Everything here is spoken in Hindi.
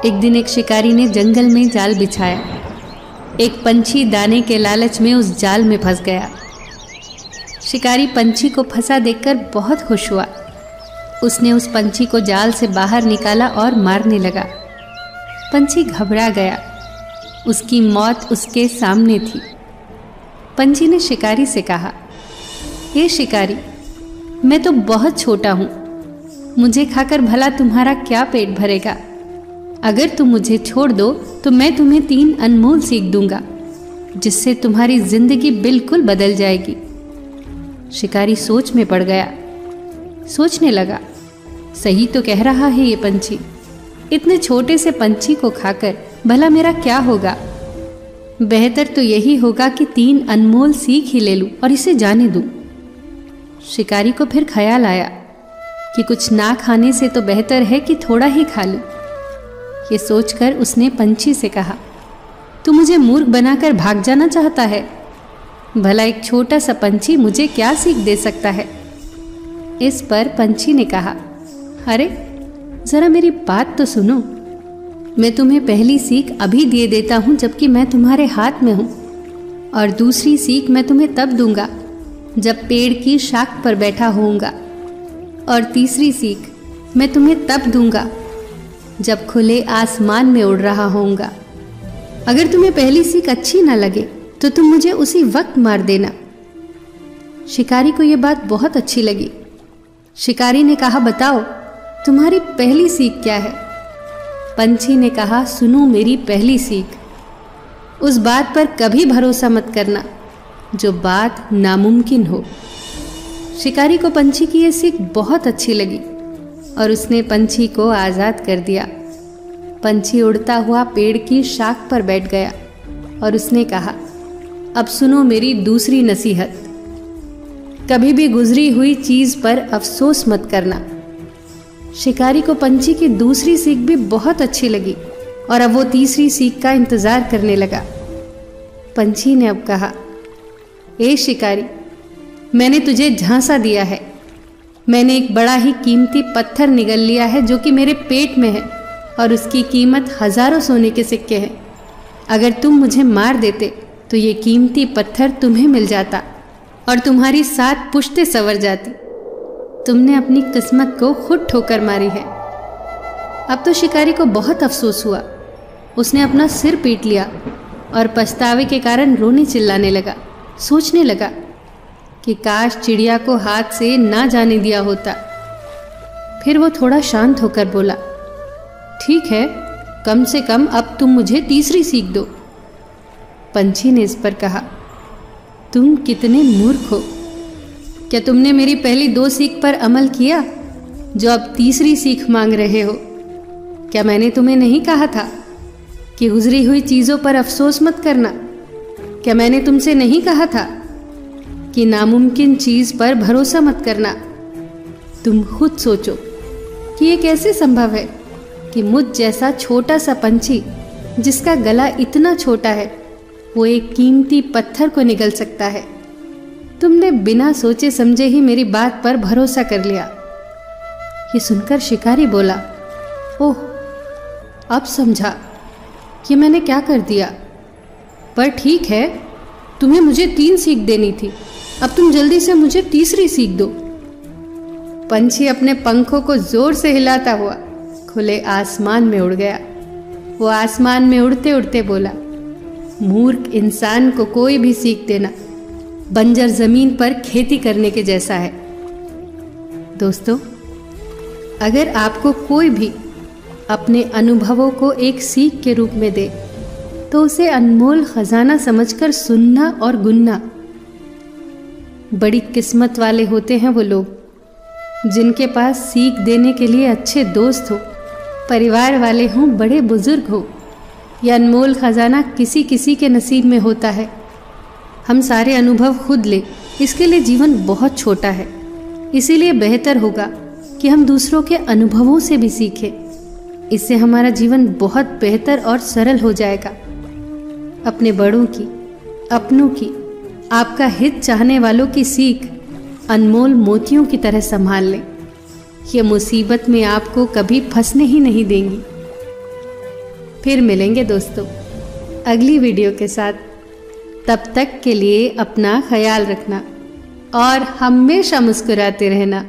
एक दिन एक शिकारी ने जंगल में जाल बिछाया। एक पंछी दाने के लालच में उस जाल में फंस गया। शिकारी पंछी को फंसा देखकर बहुत खुश हुआ। उसने उस पंछी को जाल से बाहर निकाला और मारने लगा। पंछी घबरा गया। उसकी मौत उसके सामने थी। पंछी ने शिकारी से कहा, हे शिकारी, मैं तो बहुत छोटा हूँ, मुझे खाकर भला तुम्हारा क्या पेट भरेगा। अगर तुम मुझे छोड़ दो तो मैं तुम्हें 3 अनमोल सीख दूंगा, जिससे तुम्हारी जिंदगी बिल्कुल बदल जाएगी। शिकारी सोच में पड़ गया। सोचने लगा, सही तो कह रहा है ये पंछी। इतने छोटे से पंछी को खाकर भला मेरा क्या होगा। बेहतर तो यही होगा कि 3 अनमोल सीख ही ले लूं और इसे जाने दूं। शिकारी को फिर ख्याल आया कि कुछ ना खाने से तो बेहतर है कि थोड़ा ही खा लूं। ये सोचकर उसने पंछी से कहा, तू मुझे मूर्ख बनाकर भाग जाना चाहता है। भला एक छोटा सा पंछी मुझे क्या सीख दे सकता है। इस पर पंछी ने कहा, अरे जरा मेरी बात तो सुनो। मैं तुम्हें पहली सीख अभी दे देता हूं जबकि मैं तुम्हारे हाथ में हूं, और दूसरी सीख मैं तुम्हें तब दूंगा जब पेड़ की शाख पर बैठा होऊंगा, और तीसरी सीख मैं तुम्हें तब दूंगा जब खुले आसमान में उड़ रहा होऊंगा। अगर तुम्हें पहली सीख अच्छी ना लगे तो तुम मुझे उसी वक्त मार देना। शिकारी को यह बात बहुत अच्छी लगी। शिकारी ने कहा, बताओ तुम्हारी पहली सीख क्या है। पंछी ने कहा, सुनो मेरी पहली सीख, उस बात पर कभी भरोसा मत करना जो बात नामुमकिन हो। शिकारी को पंछी की यह सीख बहुत अच्छी लगी और उसने पंछी को आज़ाद कर दिया। पंछी उड़ता हुआ पेड़ की शाख पर बैठ गया और उसने कहा, अब सुनो मेरी दूसरी नसीहत, कभी भी गुजरी हुई चीज पर अफसोस मत करना। शिकारी को पंछी की दूसरी सीख भी बहुत अच्छी लगी और अब वो तीसरी सीख का इंतजार करने लगा। पंछी ने अब कहा, ए शिकारी, मैंने तुझे झांसा दिया है। मैंने एक बड़ा ही कीमती पत्थर निगल लिया है जो कि मेरे पेट में है और उसकी कीमत हजारों सोने के सिक्के हैं। अगर तुम मुझे मार देते तो ये कीमती पत्थर तुम्हें मिल जाता और तुम्हारी 7 पुश्तें संवर जाती। तुमने अपनी किस्मत को खुद ठोकर मारी है। अब तो शिकारी को बहुत अफसोस हुआ। उसने अपना सिर पीट लिया और पछतावे के कारण रोने चिल्लाने लगा। सोचने लगा कि काश चिड़िया को हाथ से ना जाने दिया होता। फिर वो थोड़ा शांत होकर बोला, ठीक है, कम से कम अब तुम मुझे तीसरी सीख दो। पंछी ने इस पर कहा, तुम कितने मूर्ख हो। क्या तुमने मेरी पहली 2 सीख पर अमल किया जो अब तीसरी सीख मांग रहे हो? क्या मैंने तुम्हें नहीं कहा था कि गुजरी हुई चीज़ों पर अफसोस मत करना? क्या मैंने तुमसे नहीं कहा था कि नामुमकिन चीज़ पर भरोसा मत करना? तुम खुद सोचो कि ये कैसे संभव है कि मुझ जैसा छोटा सा पंछी जिसका गला इतना छोटा है वो एक कीमती पत्थर को निगल सकता है। तुमने बिना सोचे समझे ही मेरी बात पर भरोसा कर लिया। ये सुनकर शिकारी बोला, ओह, अब समझा कि मैंने क्या कर दिया। पर ठीक है, तुम्हें मुझे 3 सीख देनी थी, अब तुम जल्दी से मुझे तीसरी सीख दो। पंछी अपने पंखों को जोर से हिलाता हुआ खुले आसमान में उड़ गया। वो आसमान में उड़ते उड़ते बोला, मूर्ख इंसान को कोई भी सीख देना बंजर जमीन पर खेती करने के जैसा है। दोस्तों, अगर आपको कोई भी अपने अनुभवों को एक सीख के रूप में दे तो उसे अनमोल खजाना समझकर सुनना और गुनना। बड़ी किस्मत वाले होते हैं वो लोग जिनके पास सीख देने के लिए अच्छे दोस्त हो, परिवार वाले हों, बड़े बुजुर्ग हो। यह अनमोल खजाना किसी किसी के नसीब में होता है। हम सारे अनुभव खुद लें, इसके लिए जीवन बहुत छोटा है। इसीलिए बेहतर होगा कि हम दूसरों के अनुभवों से भी सीखें। इससे हमारा जीवन बहुत बेहतर और सरल हो जाएगा। अपने बड़ों की, अपनों की, आपका हित चाहने वालों की सीख अनमोल मोतियों की तरह संभाल लें। ये मुसीबत में आपको कभी फंसने ही नहीं देंगी। फिर मिलेंगे दोस्तों अगली वीडियो के साथ। तब तक के लिए अपना ख्याल रखना और हमेशा मुस्कुराते रहना।